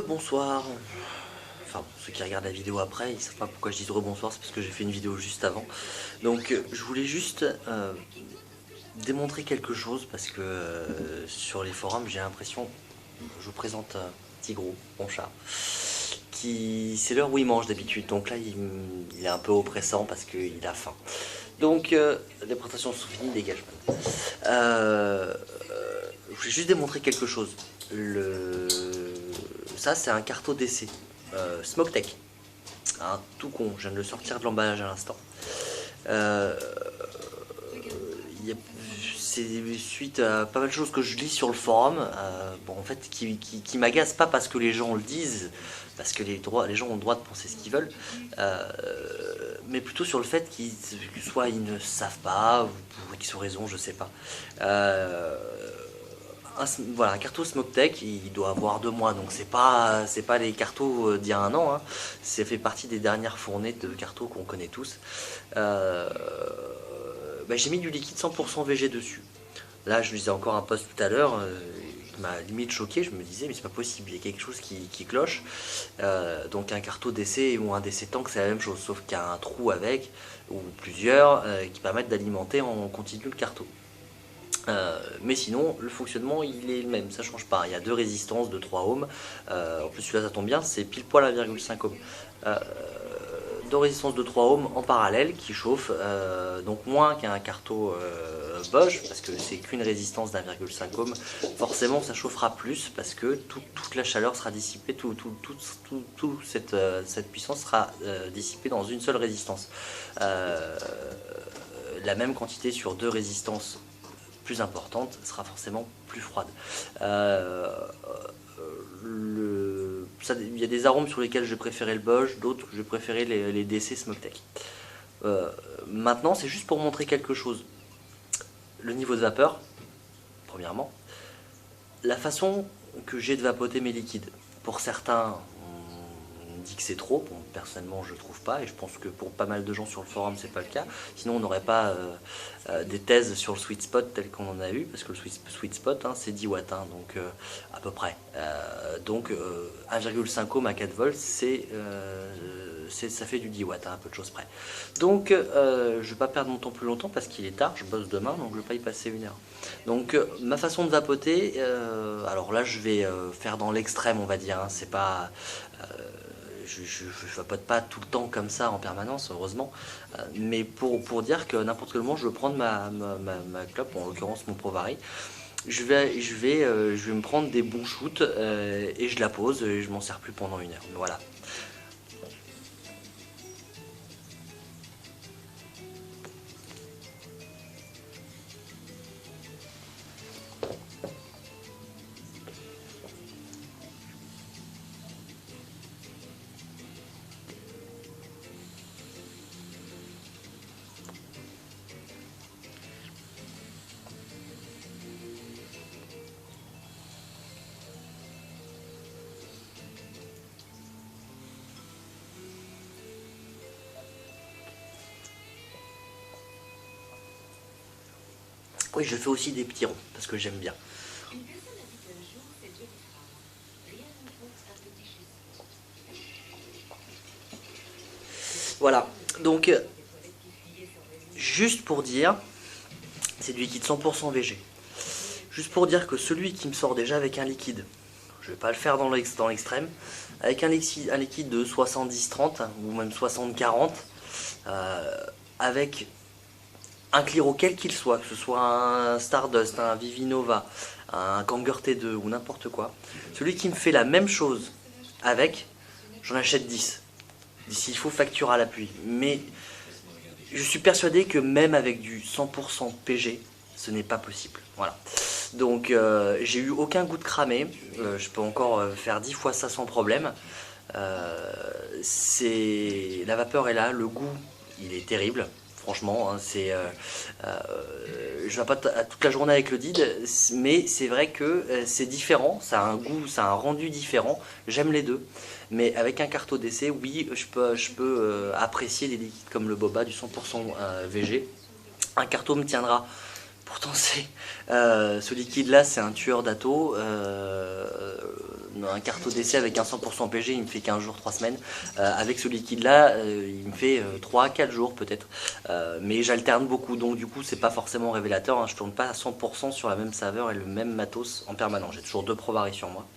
Bonsoir. Enfin, ceux qui regardent la vidéo après, ils savent pas pourquoi je dis rebonsoir, c'est parce que j'ai fait une vidéo juste avant. Donc, je voulais juste démontrer quelque chose parce que sur les forums, j'ai l'impression, je vous présente un petit gros, mon chat, qui c'est l'heure où il mange d'habitude. Donc là, il est un peu oppressant parce qu'il a faim. Donc, les présentations sont finies, dégage. Je voulais juste démontrer quelque chose. Ça, c'est un carton d'essai. Smoke-Tech. Un tout con, je viens de le sortir de l'emballage à l'instant. Euh, c'est suite à pas mal de choses que je lis sur le forum, bon, en fait, qui m'agacent pas parce que les gens le disent, parce que les gens ont le droit de penser ce qu'ils veulent, mais plutôt sur le fait qu'ils soit ils ne savent pas, ou pour X raison, je sais pas. Voilà, un carto Smoke-Tech, il doit avoir 2 mois, donc c'est pas les cartos d'il y a un an, hein. C'est fait partie des dernières fournées de cartos qu'on connaît tous. J'ai mis du liquide 100% VG dessus. Là, je lisais encore un post tout à l'heure, qui m'a limite choqué. Je me disais, mais c'est pas possible, il y a quelque chose qui cloche. Donc un carto d'essai ou un d'essai tank, c'est la même chose, sauf qu'il y a un trou avec, ou plusieurs, qui permettent d'alimenter en continu le carto. Mais sinon, le fonctionnement il est le même, ça change pas. Il y a 2 résistances de 3 ohms. En plus, celui-là, ça tombe bien, c'est pile poil 1,5 ohm. 2 résistances de 3 ohms en parallèle qui chauffent, donc moins qu'un carto Bosch, parce que c'est qu'une résistance d'1,5 ohm. Forcément, ça chauffera plus parce que toute la chaleur sera dissipée, toute cette puissance sera dissipée dans une seule résistance. La même quantité sur 2 résistances plus importante sera forcément plus froide. Il y a des arômes sur lesquels je préférais le Bosch, d'autres que je préférais les DC Smoke-Tech. Maintenant, c'est juste pour montrer quelque chose. Le niveau de vapeur, premièrement. La façon que j'ai de vapoter mes liquides. Pour certains, on dit que c'est trop. Bon, personnellement, je trouve pas, et je pense que pour pas mal de gens sur le forum, c'est pas le cas. Sinon, on n'aurait pas des thèses sur le sweet spot tel qu'on en a eu, parce que le sweet spot, hein, c'est 10 watts, hein, donc à peu près. 1,5 ohm à 4 volts, ça fait du 10 watts, hein, à peu de choses près. Donc, je vais pas perdre mon temps plus longtemps parce qu'il est tard, je bosse demain, donc je vais pas y passer 1 heure. Donc, ma façon de vapoter, alors là, je vais faire dans l'extrême, on va dire, hein, c'est pas... je vapote pas tout le temps comme ça en permanence, heureusement, mais pour dire que n'importe quel moment je veux prendre ma clope, en l'occurrence mon Provari, je vais me prendre des bons shoots et je la pose et je m'en sers plus pendant 1 heure. Voilà. Oui, je fais aussi des petits ronds parce que j'aime bien. Voilà, donc juste pour dire, c'est du liquide 100% VG. Juste pour dire que celui qui me sort déjà avec un liquide, je vais pas le faire dans l'extrême, avec un liquide de 70-30 ou même 60-40, avec un Cliro quel qu'il soit, que ce soit un Stardust, un Vivinova, un Kanger T2 ou n'importe quoi, celui qui me fait la même chose avec, j'en achète 10. S'il faut, facture à l'appui. Mais je suis persuadé que même avec du 100% PG, ce n'est pas possible. Voilà. Donc j'ai eu aucun goût de cramé. Je peux encore faire 10 fois ça sans problème. La vapeur est là, le goût il est terrible. Franchement, hein, je vapote toute la journée avec le DID, mais c'est vrai que c'est différent, ça a un goût, ça a un rendu différent. J'aime les deux, mais avec un carto d'essai, oui, je peux apprécier des liquides comme le Boba du 100% VG. Un carto me tiendra pourtant c'est ce liquide là c'est un tueur d'atto. Un carto d'essai avec un 100% PG il me fait 15 jours, 3 semaines. Avec ce liquide là il me fait 3 4 jours peut-être. Mais j'alterne beaucoup, donc du coup c'est pas forcément révélateur, hein. Je tourne pas à 100% sur la même saveur et le même matos en permanence. J'ai toujours 2 Provary sur moi.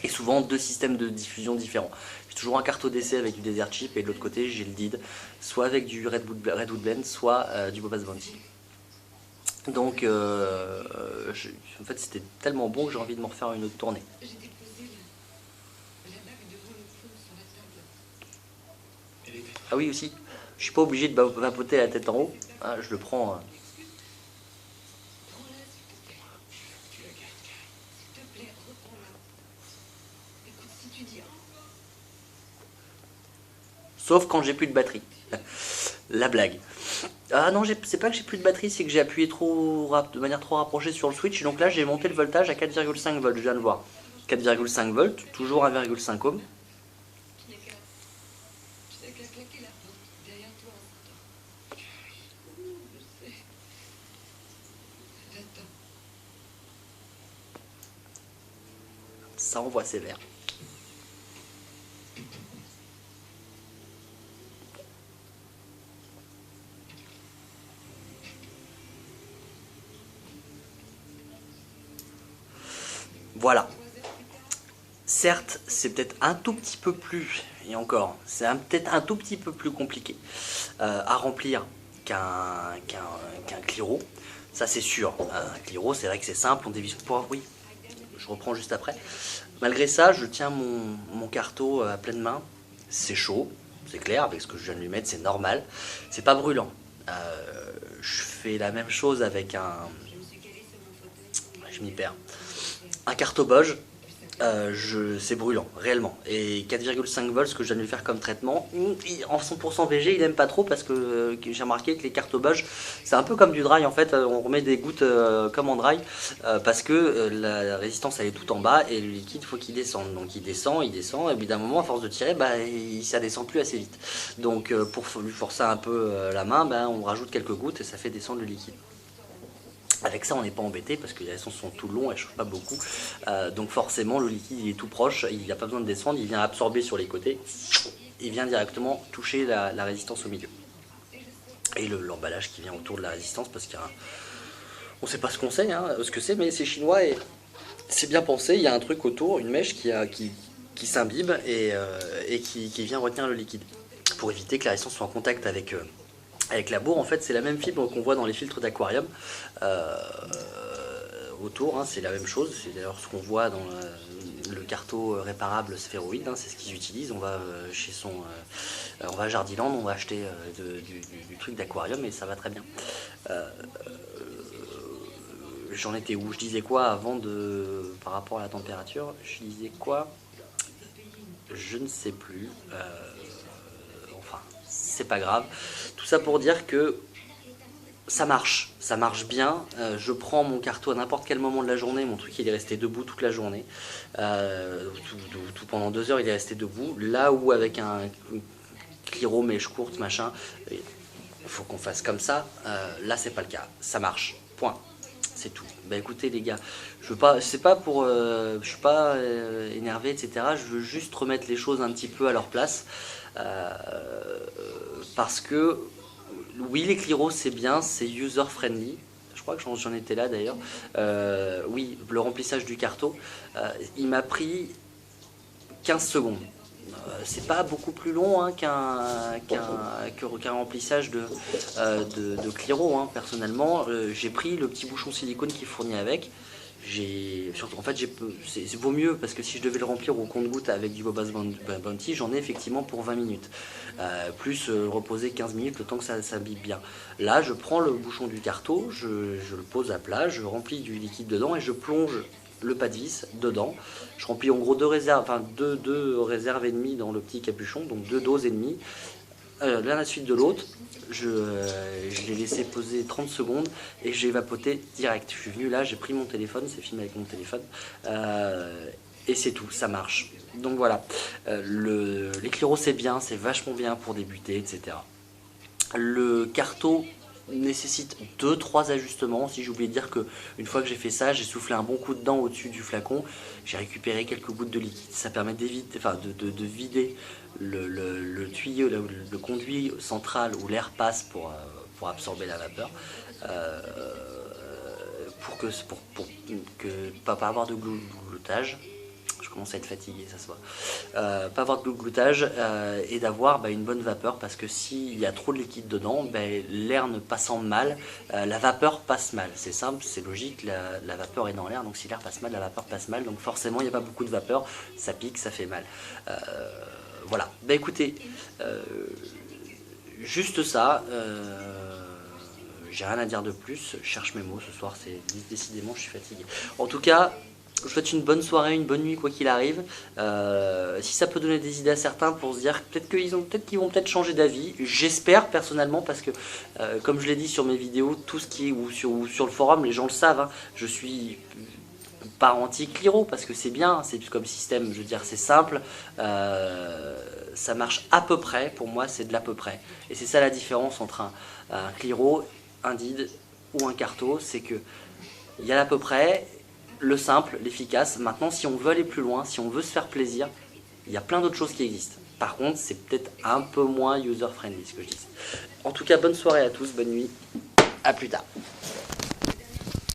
Et souvent 2 systèmes de diffusion différents. J'ai toujours un carto d'essai avec du Desert Chip et de l'autre côté j'ai le DID, soit avec du Redwood Blend, soit du Bobas Bounty. Donc en fait c'était tellement bon que j'ai envie de m'en refaire une autre tournée. Ah oui aussi, je suis pas obligé de vapoter la tête en haut, ah, je le prends. Sauf quand j'ai plus de batterie. La blague. Ah non, c'est pas que j'ai plus de batterie, c'est que j'ai appuyé de manière trop rapprochée sur le switch. Donc là, j'ai monté le voltage à 4,5 volts, je viens de voir. 4,5 volts, toujours 1,5 ohm. Ça envoie sévère. Voilà. Certes, c'est peut-être un tout petit peu plus, et encore, c'est peut-être un tout petit peu plus compliqué à remplir qu'un Cliro. Ça c'est sûr. Un Cliro, c'est vrai que c'est simple, on dévisse pour. Oui, je reprends juste après. Malgré ça, je tiens mon carto à pleine main. C'est chaud, c'est clair, avec ce que je viens de lui mettre, c'est normal. C'est pas brûlant. Je fais la même chose avec un. Je m'y perds. Un carto Boge. C'est brûlant, réellement. Et 4,5 volts, ce que je viens de lui faire comme traitement, en 100% VG, il aime pas trop parce que j'ai remarqué que les cartes Boge, c'est un peu comme du dry en fait. On remet des gouttes comme en dry parce que la résistance elle est tout en bas et le liquide faut qu'il descende. Donc il descend, et puis d'un moment, à force de tirer, ça descend plus assez vite. Donc pour lui forcer un peu la main, on rajoute quelques gouttes et ça fait descendre le liquide. Avec ça, on n'est pas embêté parce que les sons sont tout longs, elles ne changent pas beaucoup. Donc forcément, le liquide il est tout proche, il n'y a pas besoin de descendre, il vient absorber sur les côtés. Il vient directement toucher la résistance au milieu. Et l'emballage qui vient autour de la résistance parce qu'il y a on ne sait pas ce qu'on sait, ce que c'est, mais c'est chinois et c'est bien pensé. Il y a un truc autour, une mèche qui s'imbibe et qui vient retenir le liquide. Pour éviter que la résistance soit en contact avec la bourre, en fait, c'est la même fibre qu'on voit dans les filtres d'aquarium autour, c'est la même chose. C'est d'ailleurs ce qu'on voit dans le carto réparable sphéroïde, c'est ce qu'ils utilisent. On va on va à Jardiland, on va acheter du truc d'aquarium et ça va très bien. J'en étais où? Je disais quoi avant par rapport à la température? Je disais quoi? Je ne sais plus. Enfin, c'est pas grave. Tout ça pour dire que ça marche bien. Je prends mon carto à n'importe quel moment de la journée. Mon truc il est resté debout toute la journée. Pendant 2 heures il est resté debout. Là où avec un Cliro mèche courte machin, il faut qu'on fasse comme ça. Là c'est pas le cas. Ça marche. Point. C'est tout. Écoutez les gars, c'est pas pour, je suis pas énervé etc. Je veux juste remettre les choses un petit peu à leur place parce que oui les Cliro c'est bien, c'est user friendly. Je crois que j'en étais là d'ailleurs. Oui, le remplissage du carto, il m'a pris 15 secondes. C'est pas beaucoup plus long qu'un remplissage de Cliro. Personnellement, j'ai pris le petit bouchon silicone qui est fourni avec. En fait, vaut mieux parce que si je devais le remplir au compte-gouttes avec du Bobas Bounty, j'en ai effectivement pour 20 minutes. Plus reposer 15 minutes le temps que ça s'imbibe bien. Là, je prends le bouchon du carto, je le pose à plat, je remplis du liquide dedans et je plonge le pas de vis dedans. Je remplis en gros deux réserves et demie dans le petit capuchon, donc 2 doses et demie, l'un à la suite de l'autre. Je l'ai laissé poser 30 secondes et j'ai vapoté direct. Je suis venu là, j'ai pris mon téléphone, c'est filmé avec mon téléphone, et c'est tout, ça marche. Donc voilà, les Cliro c'est bien, c'est vachement bien pour débuter, etc. Le carto nécessite 2-3 ajustements. Si j'ai oublié de dire que une fois que j'ai fait ça, j'ai soufflé un bon coup dedans au-dessus du flacon, j'ai récupéré quelques gouttes de liquide. Ça permet d'éviter, enfin de vider le tuyau, le conduit central où l'air passe pour absorber la vapeur. Pour que pas avoir de gloutage. Je commence à être fatigué, ça se voit. Pas avoir de gloutage et d'avoir une bonne vapeur, parce que s'il y a trop de liquide dedans, l'air ne passant mal, la vapeur passe mal. C'est simple, c'est logique, la vapeur est dans l'air, donc si l'air passe mal, la vapeur passe mal, donc forcément il n'y a pas beaucoup de vapeur, ça pique, ça fait mal. Voilà, écoutez, juste ça. J'ai rien à dire de plus, je cherche mes mots ce soir, c'est décidément je suis fatigué. En tout cas, je vous souhaite une bonne soirée, une bonne nuit quoi qu'il arrive. Si ça peut donner des idées à certains pour se dire peut-être qu'ils vont peut-être changer d'avis, j'espère personnellement, parce que comme je l'ai dit sur mes vidéos, tout ce qui est ou sur le forum, les gens le savent, hein, je suis pas anti-Cliro parce que c'est bien, c'est comme système, je veux dire c'est simple, ça marche à peu près, pour moi c'est de l'à peu près. Et c'est ça la différence entre un Cliro, un DID ou un Carto, c'est que il y a à peu près le simple, l'efficace. Maintenant, si on veut aller plus loin, si on veut se faire plaisir, il y a plein d'autres choses qui existent. Par contre, c'est peut-être un peu moins user-friendly ce que je dis. En tout cas, bonne soirée à tous, bonne nuit, à plus tard.